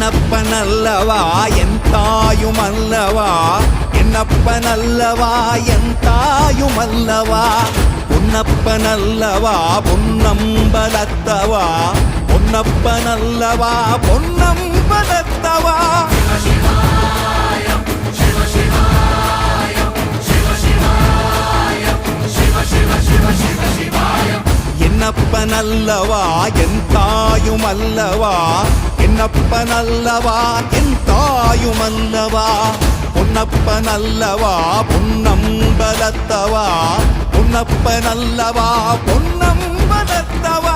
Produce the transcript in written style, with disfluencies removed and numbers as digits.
என்னப்பனல்லவா என் தாயுமல்லவா, என்னப்பனல்லவா என் தாயுமல்லவா, பொன்னப்பனல்லவா பொன்னம்பலத்தவா, பொன்னப்பனல்லவா பொன்னம்பலத்தவா. என்னப்பனல்லவா என் தாயுமல்லவா, என்னப்பனல்லவா என் தாயுமல்லவா, பொன்னப்பனல்லவா பொன்னம்பலத்தவா, பொன்னப்பனல்லவா பொன்னம்பலத்தவா.